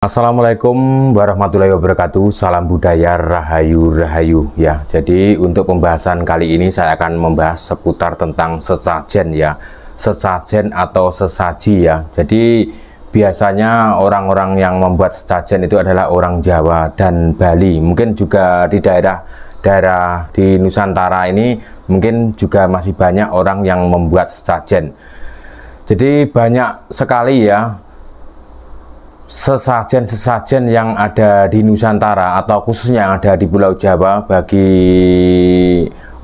Assalamualaikum warahmatullahi wabarakatuh. Salam budaya, rahayu ya. Jadi untuk pembahasan kali ini saya akan membahas seputar tentang sesajen ya. Sesajen atau sesaji ya. Jadi biasanya orang-orang yang membuat sesajen itu adalah orang Jawa dan Bali. Mungkin juga di daerah di Nusantara ini mungkin juga masih banyak orang yang membuat sesajen. Jadi banyak sekali ya sesajen-sesajen yang ada di Nusantara atau khususnya yang ada di Pulau Jawa. Bagi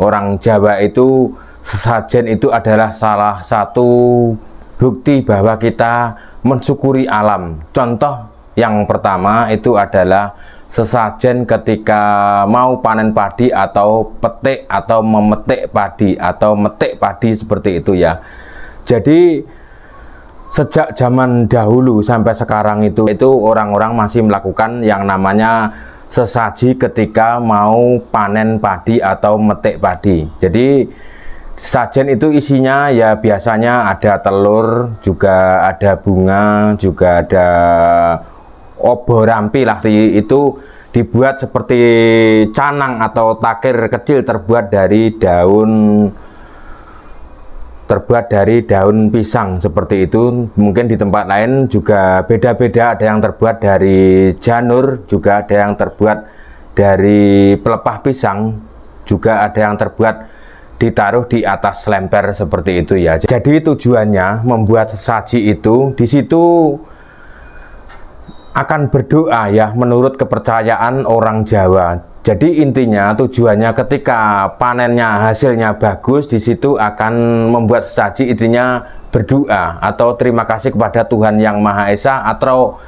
orang Jawa itu sesajen itu adalah salah satu bukti bahwa kita mensyukuri alam. Contoh yang pertama itu adalah sesajen ketika mau panen padi atau petik atau memetik padi atau metik padi seperti itu ya. Jadi sejak zaman dahulu sampai sekarang itu orang-orang masih melakukan yang namanya sesaji ketika mau panen padi atau metik padi. Jadi sajen itu isinya ya biasanya ada telur, juga ada bunga, juga ada obor rampi lah. Itu dibuat seperti canang atau takir kecil terbuat dari daun pisang seperti itu. Mungkin di tempat lain juga beda-beda, ada yang terbuat dari janur, juga ada yang terbuat dari pelepah pisang, juga ada yang terbuat ditaruh di atas lemper seperti itu ya. Jadi tujuannya membuat sesaji itu di situ akan berdoa ya, menurut kepercayaan orang Jawa. Jadi intinya tujuannya ketika panennya hasilnya bagus, di situ akan membuat sesaji, intinya berdoa atau terima kasih kepada Tuhan Yang Maha Esa atau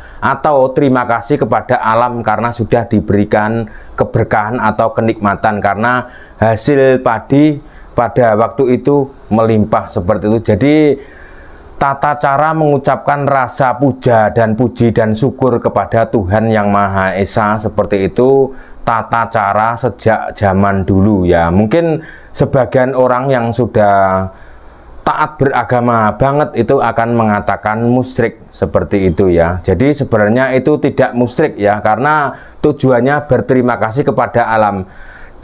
terima kasih kepada alam karena sudah diberikan keberkahan atau kenikmatan karena hasil padi pada waktu itu melimpah seperti itu. Jadi tata cara mengucapkan rasa puja dan puji dan syukur kepada Tuhan Yang Maha Esa seperti itu tata cara sejak zaman dulu ya. Mungkin sebagian orang yang sudah taat beragama banget itu akan mengatakan musyrik seperti itu ya. Jadi sebenarnya itu tidak musyrik ya, karena tujuannya berterima kasih kepada alam.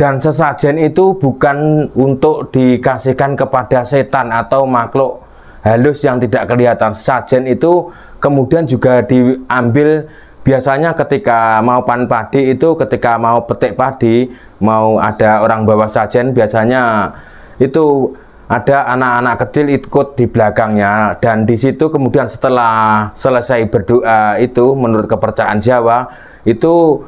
Dan sesajen itu bukan untuk dikasihkan kepada setan atau makhluk halus yang tidak kelihatan. Sesajen itu kemudian juga diambil biasanya ketika mau panen padi itu, ketika mau petik padi, mau ada orang bawa sajen, biasanya itu ada anak-anak kecil ikut di belakangnya, dan di situ kemudian setelah selesai berdoa itu menurut kepercayaan Jawa itu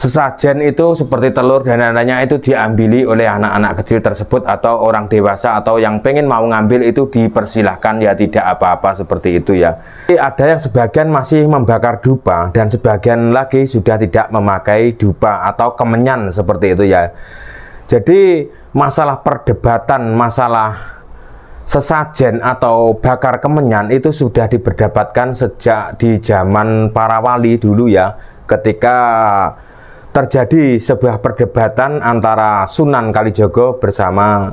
sesajen itu seperti telur dan lain-lainnya itu diambili oleh anak-anak kecil tersebut atau orang dewasa, atau yang pengen mau ngambil itu dipersilahkan ya, tidak apa-apa seperti itu ya. Ada yang sebagian masih membakar dupa dan sebagian lagi sudah tidak memakai dupa atau kemenyan seperti itu ya. Jadi masalah perdebatan masalah sesajen atau bakar kemenyan itu sudah diperdebatkan sejak di zaman para wali dulu ya, ketika terjadi sebuah perdebatan antara Sunan Kalijogo bersama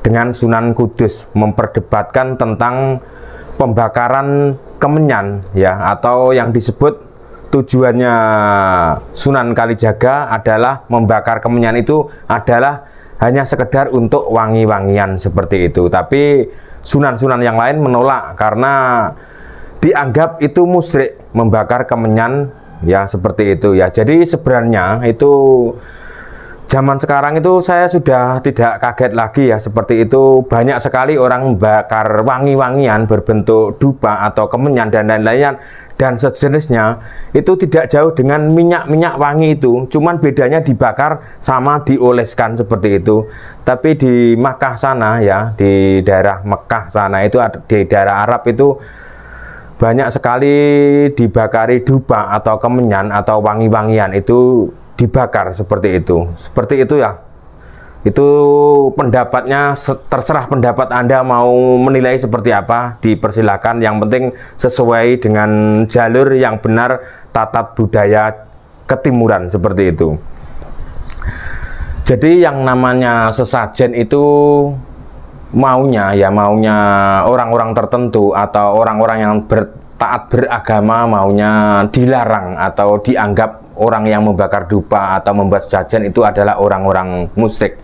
dengan Sunan Kudus memperdebatkan tentang pembakaran kemenyan ya, atau yang disebut tujuannya Sunan Kalijaga adalah membakar kemenyan itu adalah hanya sekedar untuk wangi-wangian seperti itu. Tapi sunan-sunan yang lain menolak karena dianggap itu musyrik membakar kemenyan ya, seperti itu ya. Jadi sebenarnya itu zaman sekarang itu saya sudah tidak kaget lagi ya, seperti itu banyak sekali orang membakar wangi-wangian berbentuk dupa atau kemenyan dan lain-lain dan sejenisnya. Itu tidak jauh dengan minyak-minyak wangi itu, cuman bedanya dibakar sama dioleskan seperti itu. Tapi di Makkah sana ya, di daerah Mekah sana itu, di daerah Arab itu banyak sekali dibakari dupa atau kemenyan atau wangi-wangian itu dibakar seperti itu ya. Itu pendapatnya, terserah pendapat Anda mau menilai seperti apa, dipersilakan. Yang penting sesuai dengan jalur yang benar tatat budaya ketimuran seperti itu. Jadi yang namanya sesajen itu maunya orang-orang tertentu atau orang-orang yang taat beragama maunya dilarang atau dianggap orang yang membakar dupa atau membuat sesajen itu adalah orang-orang musyrik.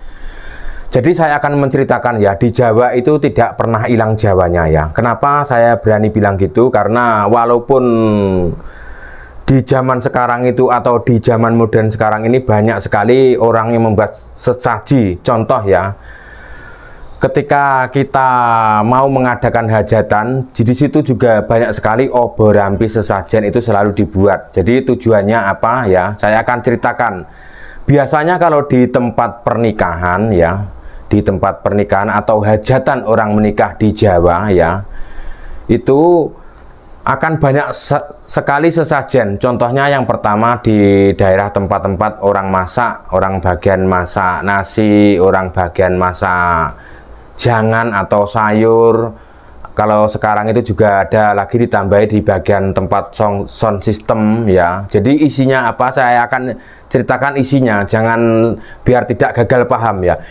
Jadi saya akan menceritakan ya, di Jawa itu tidak pernah hilang Jawanya ya. Kenapa saya berani bilang gitu? Karena walaupun di zaman sekarang itu atau di zaman modern sekarang ini banyak sekali orang yang membuat sesaji. Contoh ya, ketika kita mau mengadakan hajatan, di situ juga banyak sekali obor rampi sesajen itu selalu dibuat. Jadi tujuannya apa ya? Saya akan ceritakan. Biasanya kalau di tempat pernikahan ya, di tempat pernikahan atau hajatan orang menikah di Jawa ya, itu akan banyak sekali sesajen. Contohnya yang pertama di daerah tempat-tempat orang masak, orang bagian masak nasi, orang bagian masak jangan atau sayur. Kalau sekarang itu juga ada lagi ditambahi di bagian tempat sound system ya. Jadi isinya apa, saya akan ceritakan isinya, jangan biar tidak gagal paham ya.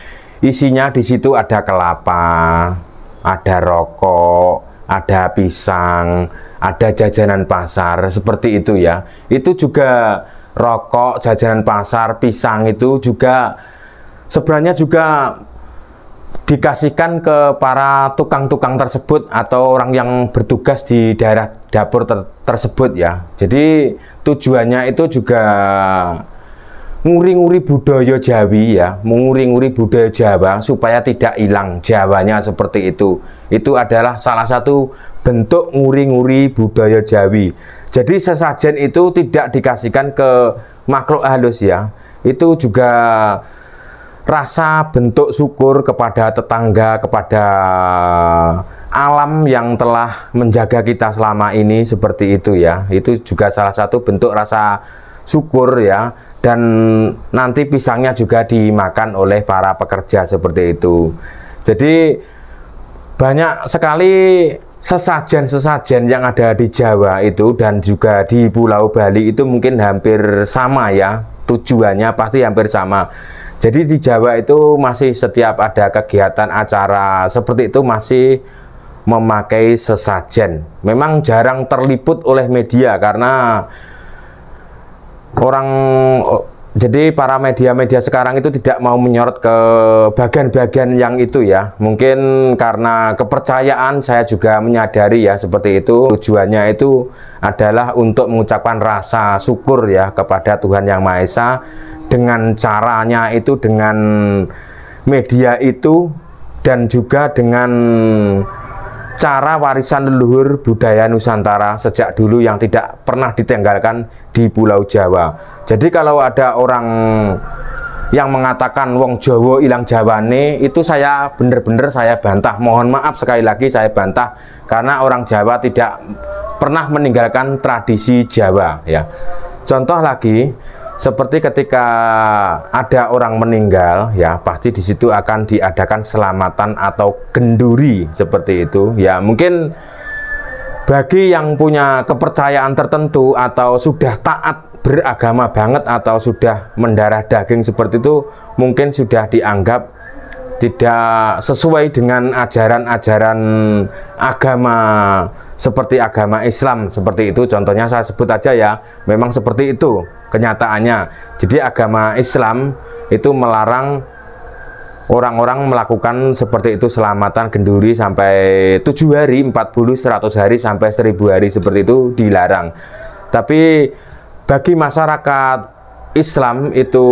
Isinya di situ ada kelapa, ada rokok, ada pisang, ada jajanan pasar, seperti itu ya. Itu juga rokok, jajanan pasar, pisang itu juga sebenarnya juga dikasihkan ke para tukang-tukang tersebut atau orang yang bertugas di daerah dapur tersebut ya. Jadi tujuannya itu juga nguri-nguri budaya Jawi ya, menguri-nguri budaya Jawa supaya tidak hilang Jawanya seperti itu. Itu adalah salah satu bentuk nguri-nguri budaya Jawi. Jadi sesajen itu tidak dikasihkan ke makhluk halus ya. Itu juga rasa bentuk syukur kepada tetangga, kepada alam yang telah menjaga kita selama ini, seperti itu ya. Itu juga salah satu bentuk rasa syukur ya. Dan nanti pisangnya juga dimakan oleh para pekerja, seperti itu. Jadi banyak sekali sesajen-sesajen yang ada di Jawa itu dan juga di Pulau Bali itu mungkin hampir sama ya. Tujuannya pasti hampir sama. Jadi di Jawa itu masih setiap ada kegiatan acara seperti itu masih memakai sesajen. Memang jarang terliput oleh media karena jadi para media-media sekarang itu tidak mau menyorot ke bagian-bagian yang itu ya. Mungkin karena kepercayaan, saya juga menyadari ya seperti itu. Tujuannya itu adalah untuk mengucapkan rasa syukur ya kepada Tuhan Yang Maha Esa. Dengan caranya itu, dengan media itu, dan juga dengan cara warisan leluhur budaya Nusantara sejak dulu yang tidak pernah ditinggalkan di Pulau Jawa. Jadi kalau ada orang yang mengatakan wong Jawa ilang Jawane, itu saya bener-bener saya bantah. Mohon maaf sekali lagi saya bantah, karena orang Jawa tidak pernah meninggalkan tradisi Jawa ya. Contoh lagi, seperti ketika ada orang meninggal ya, pasti di situ akan diadakan selamatan atau kenduri, seperti itu ya. Mungkin bagi yang punya kepercayaan tertentu atau sudah taat beragama banget atau sudah mendarah daging seperti itu, mungkin sudah dianggap tidak sesuai dengan ajaran-ajaran agama seperti agama Islam, seperti itu. Contohnya saya sebut aja ya, memang seperti itu kenyataannya. Jadi agama Islam itu melarang orang-orang melakukan seperti itu, selamatan kenduri sampai 7 hari, 40, 100 hari sampai 1000 hari, seperti itu dilarang. Tapi bagi masyarakat Islam itu,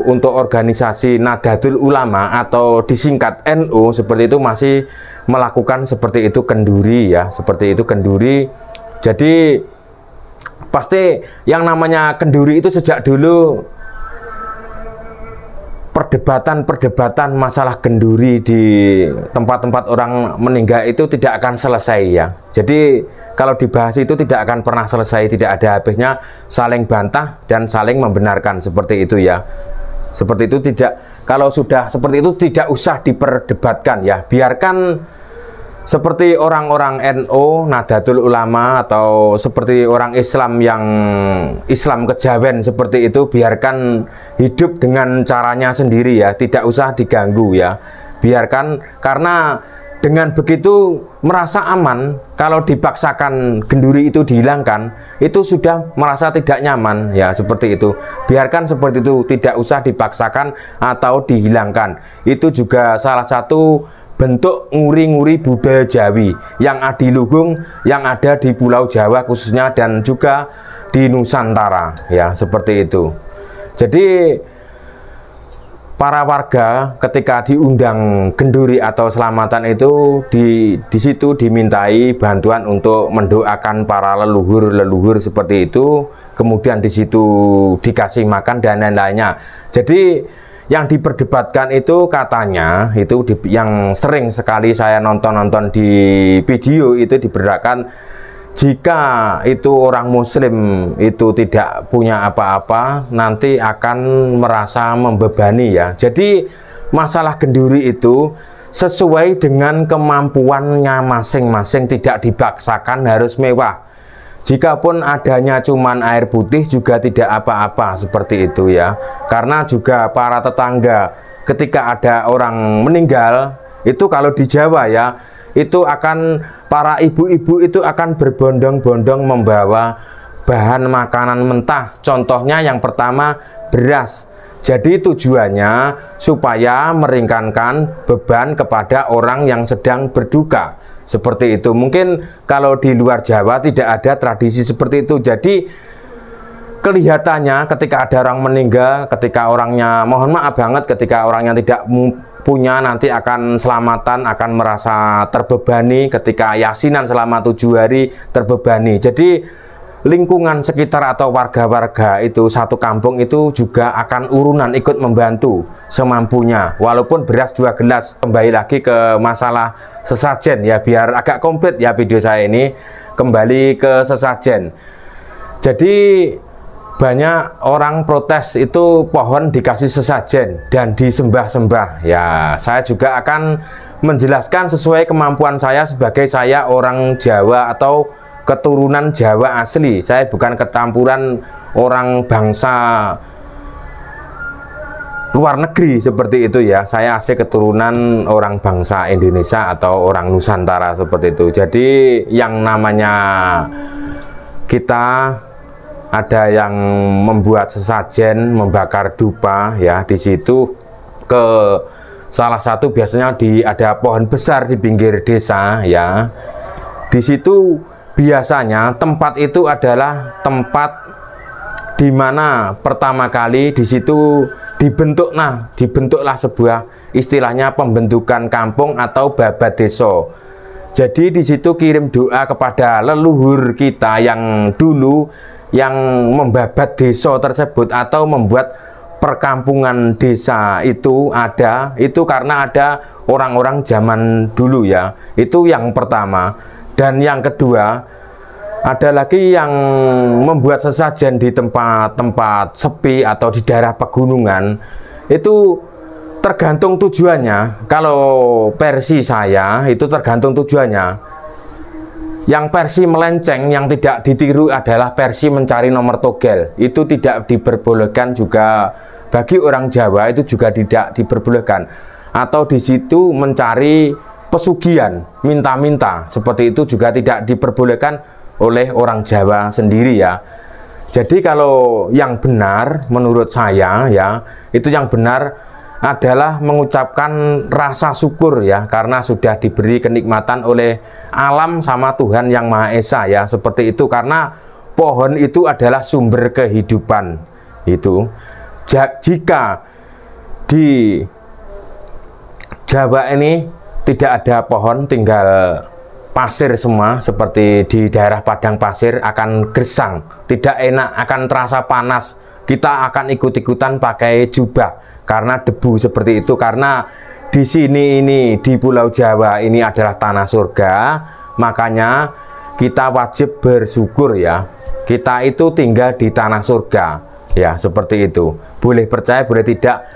untuk organisasi Nahdlatul Ulama atau disingkat NU seperti itu, masih melakukan seperti itu kenduri ya, seperti itu kenduri. Jadi pasti yang namanya kenduri itu sejak dulu perdebatan masalah kenduri di tempat-tempat orang meninggal itu tidak akan selesai ya. Jadi kalau dibahas itu tidak akan pernah selesai, tidak ada habisnya, saling bantah dan saling membenarkan, seperti itu ya. Seperti itu, tidak, kalau sudah seperti itu tidak usah diperdebatkan ya. Biarkan seperti orang-orang NU, Nahdlatul Ulama, atau seperti orang Islam yang Islam kejawen seperti itu, biarkan hidup dengan caranya sendiri ya, tidak usah diganggu ya. Biarkan, karena Dengan begitu merasa aman. Kalau dipaksakan genduri itu dihilangkan, itu sudah merasa tidak nyaman, ya seperti itu. Biarkan seperti itu, tidak usah dipaksakan atau dihilangkan. Itu juga salah satu bentuk nguri-nguri budaya Jawi yang adiluhung yang ada di Pulau Jawa khususnya, dan juga di Nusantara, ya seperti itu. Jadi para warga ketika diundang genduri atau selamatan itu di situ dimintai bantuan untuk mendoakan para leluhur seperti itu, kemudian di situ dikasih makan dan lain-lainnya. Jadi yang diperdebatkan itu katanya itu yang sering sekali saya nonton di video itu diperdebatkan, jika itu orang muslim itu tidak punya apa-apa nanti akan merasa membebani, ya. Jadi masalah genduri itu sesuai dengan kemampuannya masing-masing, tidak dipaksakan harus mewah. Jikapun adanya cuman air putih juga tidak apa-apa, seperti itu, ya. Karena juga para tetangga ketika ada orang meninggal itu, kalau di Jawa ya, itu akan para ibu-ibu itu akan berbondong-bondong membawa bahan makanan mentah. Contohnya yang pertama beras. Jadi tujuannya supaya meringankan beban kepada orang yang sedang berduka. Seperti itu. Mungkin kalau di luar Jawa tidak ada tradisi seperti itu. Jadi kelihatannya ketika ada orang meninggal, ketika orangnya, mohon maaf banget, ketika orangnya tidak punya nanti akan selamatan, akan merasa terbebani. Ketika yasinan selama 7 hari terbebani. Jadi lingkungan sekitar atau warga-warga itu satu kampung itu juga akan urunan ikut membantu semampunya, walaupun beras 2 gelas. Kembali lagi ke masalah sesajen, ya, biar agak komplit ya video saya ini. Kembali ke sesajen. Jadi banyak orang protes itu pohon dikasih sesajen dan disembah-sembah. Ya, saya juga akan menjelaskan sesuai kemampuan saya sebagai saya orang Jawa atau keturunan Jawa asli. Saya bukan ketampuran orang bangsa luar negeri seperti itu, ya. Saya asli keturunan orang bangsa Indonesia atau orang Nusantara seperti itu. Jadi yang namanya kita ada yang membuat sesajen, membakar dupa, ya. Di situ ke salah satu biasanya ada pohon besar di pinggir desa, ya. Di situ biasanya tempat itu adalah tempat di mana pertama kali di situ dibentuklah sebuah istilahnya pembentukan kampung atau babat desa. Jadi di situ kirim doa kepada leluhur kita yang dulu yang membabat desa tersebut atau membuat perkampungan desa itu ada, itu karena ada orang-orang zaman dulu, ya. Itu yang pertama. Dan yang kedua, ada lagi yang membuat sesajen di tempat-tempat sepi atau di daerah pegunungan. Itu tergantung tujuannya. Kalau versi saya itu tergantung tujuannya. Yang versi melenceng yang tidak ditiru adalah versi mencari nomor togel. Itu tidak diperbolehkan juga bagi orang Jawa, itu juga tidak diperbolehkan. Atau di situ mencari pesugihan, minta-minta, seperti itu juga tidak diperbolehkan oleh orang Jawa sendiri, ya. Jadi kalau yang benar menurut saya, ya, itu yang benar adalah mengucapkan rasa syukur, ya, karena sudah diberi kenikmatan oleh alam sama Tuhan Yang Maha Esa, ya, seperti itu. Karena pohon itu adalah sumber kehidupan. Itu jika di Jawa ini tidak ada pohon, tinggal pasir semua, seperti di daerah padang pasir, akan gersang, tidak enak, akan terasa panas. Kita akan ikut-ikutan pakai jubah karena debu seperti itu. Karena di sini ini di Pulau Jawa ini adalah tanah surga, makanya kita wajib bersyukur, ya. Kita itu tinggal di tanah surga, ya, seperti itu. Boleh percaya, boleh tidak.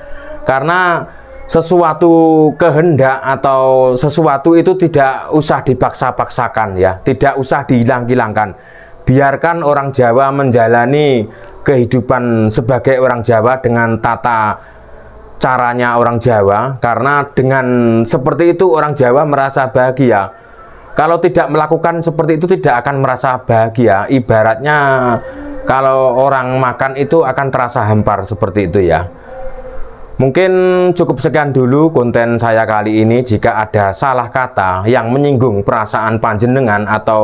Karena sesuatu kehendak atau sesuatu itu tidak usah dipaksa-paksakan, ya, tidak usah dihilang-hilangkan. Biarkan orang Jawa menjalani kehidupan sebagai orang Jawa dengan tata caranya orang Jawa, karena dengan seperti itu orang Jawa merasa bahagia. Kalau tidak melakukan seperti itu tidak akan merasa bahagia. Ibaratnya kalau orang makan itu akan terasa hampar seperti itu ya. Mungkin cukup sekian dulu konten saya kali ini. Jika ada salah kata yang menyinggung perasaan panjenengan, atau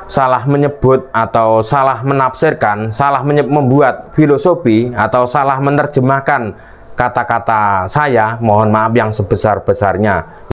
salah menyebut, atau salah menafsirkan, salah membuat filosofi, atau salah menerjemahkan kata-kata saya, mohon maaf yang sebesar-besarnya.